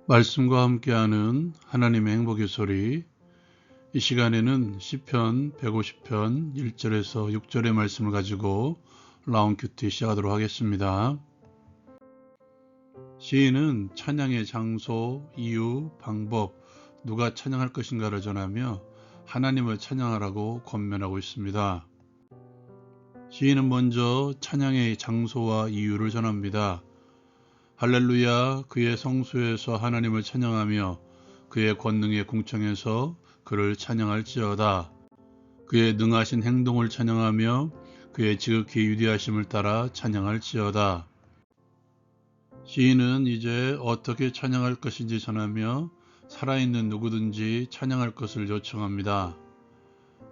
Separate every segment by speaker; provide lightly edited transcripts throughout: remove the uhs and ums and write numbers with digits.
Speaker 1: 말씀과 함께하는 하나님의 행복의 소리. 이 시간에는 시편 150편 1절에서 6절의 말씀을 가지고 라운 큐티 시작하도록 하겠습니다. 시인은 찬양의 장소, 이유, 방법, 누가 찬양할 것인가를 전하며 하나님을 찬양하라고 권면하고 있습니다. 시인은 먼저 찬양의 장소와 이유를 전합니다. 할렐루야, 그의 성소에서 하나님을 찬양하며 그의 권능의 궁창에서 그를 찬양할지어다. 그의 능하신 행동을 찬양하며 그의 지극히 위대하심을 따라 찬양할지어다. 시인은 이제 어떻게 찬양할 것인지 전하며 살아있는 누구든지 찬양할 것을 요청합니다.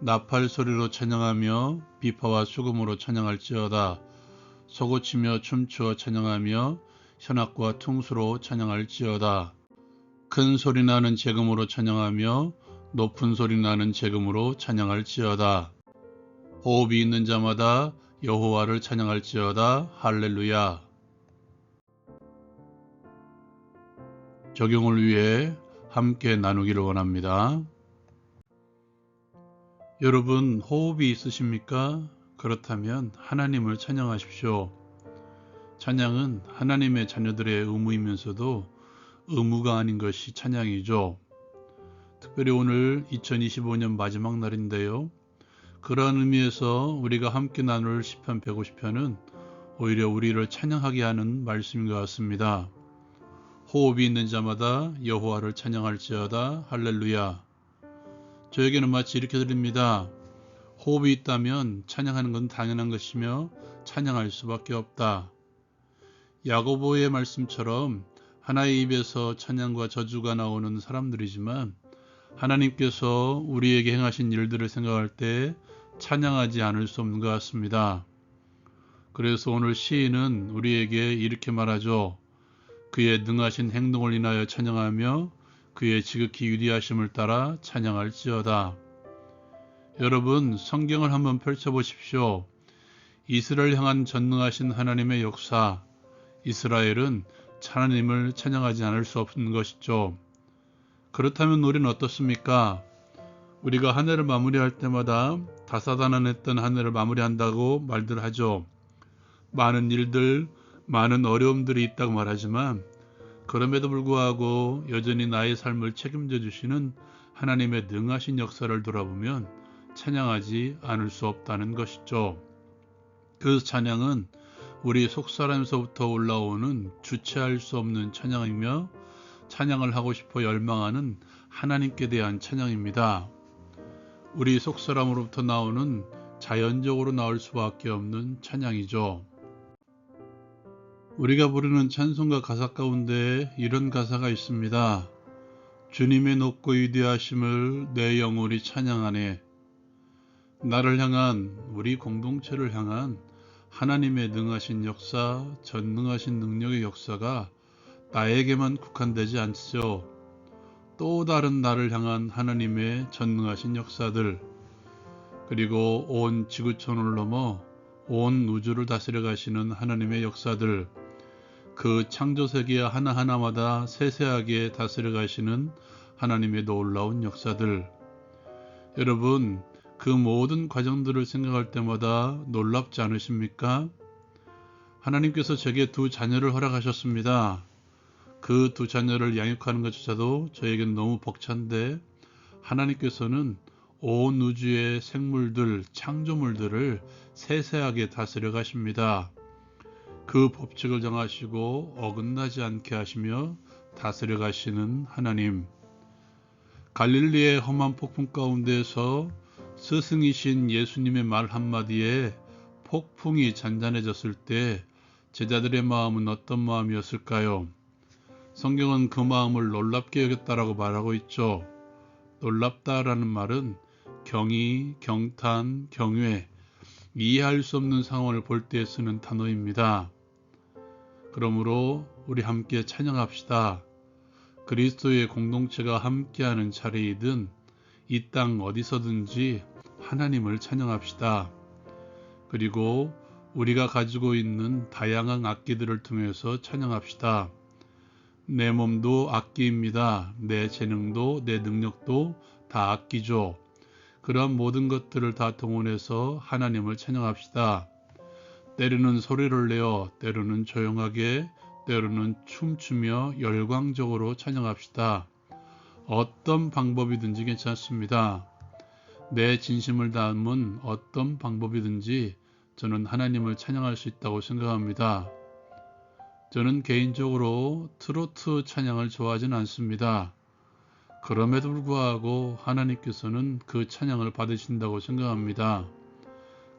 Speaker 1: 나팔 소리로 찬양하며 비파와 수금으로 찬양할지어다. 소고치며 춤추어 찬양하며 현악과 퉁수로 찬양할지어다. 큰 소리 나는 재금으로 찬양하며 높은 소리 나는 재금으로 찬양할지어다. 호흡이 있는 자마다 여호와를 찬양할지어다. 할렐루야. 적용을 위해 함께 나누기를 원합니다. 여러분, 호흡이 있으십니까? 그렇다면 하나님을 찬양하십시오. 찬양은 하나님의 자녀들의 의무이면서도 의무가 아닌 것이 찬양이죠. 특별히 오늘 2025년 마지막 날인데요. 그러한 의미에서 우리가 함께 나눌 시편 150편은 오히려 우리를 찬양하게 하는 말씀인 것 같습니다. 호흡이 있는 자마다 여호와를 찬양할지어다. 할렐루야. 저에게는 마치 이렇게 들립니다. 호흡이 있다면 찬양하는 건 당연한 것이며 찬양할 수밖에 없다. 야고보의 말씀처럼 하나의 입에서 찬양과 저주가 나오는 사람들이지만 하나님께서 우리에게 행하신 일들을 생각할 때 찬양하지 않을 수 없는 것 같습니다. 그래서 오늘 시인은 우리에게 이렇게 말하죠. 그의 능하신 행동을 인하여 찬양하며 그의 지극히 위대하심을 따라 찬양할지어다. 여러분, 성경을 한번 펼쳐보십시오. 이스라엘 향한 전능하신 하나님의 역사, 이스라엘은 하나님을 찬양하지 않을 수 없는 것이죠. 그렇다면 우리는 어떻습니까? 우리가 한 해를 마무리할 때마다 다사다난했던 한 해를 마무리한다고 말들 하죠. 많은 일들, 많은 어려움들이 있다고 말하지만 그럼에도 불구하고 여전히 나의 삶을 책임져 주시는 하나님의 능하신 역사를 돌아보면 찬양하지 않을 수 없다는 것이죠. 그 찬양은 우리 속사람에서부터 올라오는 주체할 수 없는 찬양이며 찬양을 하고 싶어 열망하는 하나님께 대한 찬양입니다. 우리 속사람으로부터 나오는 자연적으로 나올 수밖에 없는 찬양이죠. 우리가 부르는 찬송가 가사 가운데 이런 가사가 있습니다. 주님의 높고 위대하심을 내 영혼이 찬양하네. 나를 향한, 우리 공동체를 향한 하나님의 능하신 역사, 전능하신 능력의 역사가 나에게만 국한되지 않죠. 또 다른 나를 향한 하나님의 전능하신 역사들, 그리고 온 지구촌을 넘어 온 우주를 다스려 가시는 하나님의 역사들, 그 창조세계 하나하나마다 세세하게 다스려 가시는 하나님의 놀라운 역사들. 여러분, 그 모든 과정들을 생각할 때마다 놀랍지 않으십니까? 하나님께서 제게 2 자녀를 허락하셨습니다. 그 2 자녀를 양육하는 것조차도 저에게는 너무 벅찬데 하나님께서는 온 우주의 생물들, 창조물들을 세세하게 다스려 가십니다. 그 법칙을 정하시고 어긋나지 않게 하시며 다스려 가시는 하나님. 갈릴리의 험한 폭풍 가운데에서 스승이신 예수님의 말 한마디에 폭풍이 잔잔해졌을 때 제자들의 마음은 어떤 마음이었을까요? 성경은 그 마음을 놀랍게 여겼다라고 말하고 있죠. 놀랍다라는 말은 경의, 경탄, 경외, 이해할 수 없는 상황을 볼 때 쓰는 단어입니다. 그러므로 우리 함께 찬양합시다. 그리스도의 공동체가 함께하는 자리이든 이 땅 어디서든지 하나님을 찬양합시다. 그리고 우리가 가지고 있는 다양한 악기들을 통해서 찬양합시다. 내 몸도 악기입니다. 내 재능도 내 능력도 다 악기죠. 그런 모든 것들을 다 동원해서 하나님을 찬양합시다. 때로는 소리를 내어, 때로는 조용하게, 때로는 춤추며 열광적으로 찬양합시다. 어떤 방법이든지 괜찮습니다. 내 진심을 담은 어떤 방법이든지 저는 하나님을 찬양할 수 있다고 생각합니다. 저는 개인적으로 트로트 찬양을 좋아하진 않습니다. 그럼에도 불구하고 하나님께서는 그 찬양을 받으신다고 생각합니다.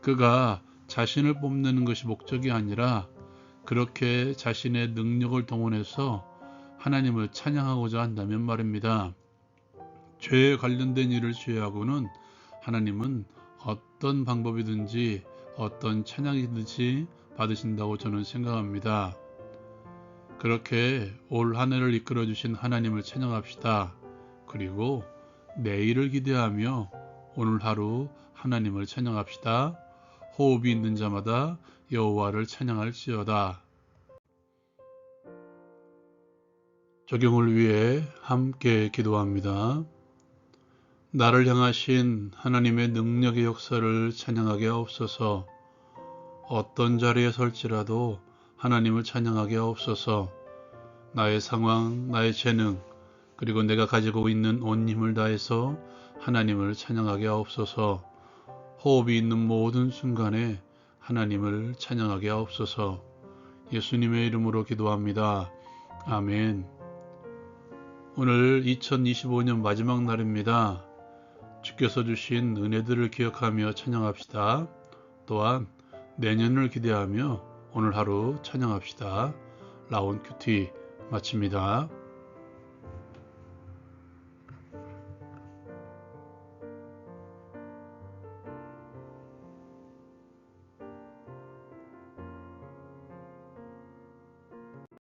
Speaker 1: 그가 자신을 뽐내는 것이 목적이 아니라 그렇게 자신의 능력을 동원해서 하나님을 찬양하고자 한다면 말입니다. 죄에 관련된 일을 취하고는 하나님은 어떤 방법이든지 어떤 찬양이든지 받으신다고 저는 생각합니다. 그렇게 올 한 해를 이끌어 주신 하나님을 찬양합시다. 그리고 내일을 기대하며 오늘 하루 하나님을 찬양합시다. 호흡이 있는 자마다 여호와를 찬양할지어다. 적용을 위해 함께 기도합니다. 나를 향하신 하나님의 능력의 역사를 찬양하게 하옵소서. 어떤 자리에 설지라도 하나님을 찬양하게 하옵소서. 나의 상황, 나의 재능, 그리고 내가 가지고 있는 온 힘을 다해서 하나님을 찬양하게 하옵소서. 호흡이 있는 모든 순간에 하나님을 찬양하게 하옵소서. 예수님의 이름으로 기도합니다. 아멘. 오늘 2025년 마지막 날입니다. 주께서 주신 은혜들을 기억하며 찬양합시다. 또한 내년을 기대하며 오늘 하루 찬양합시다. 라온 큐티 마칩니다.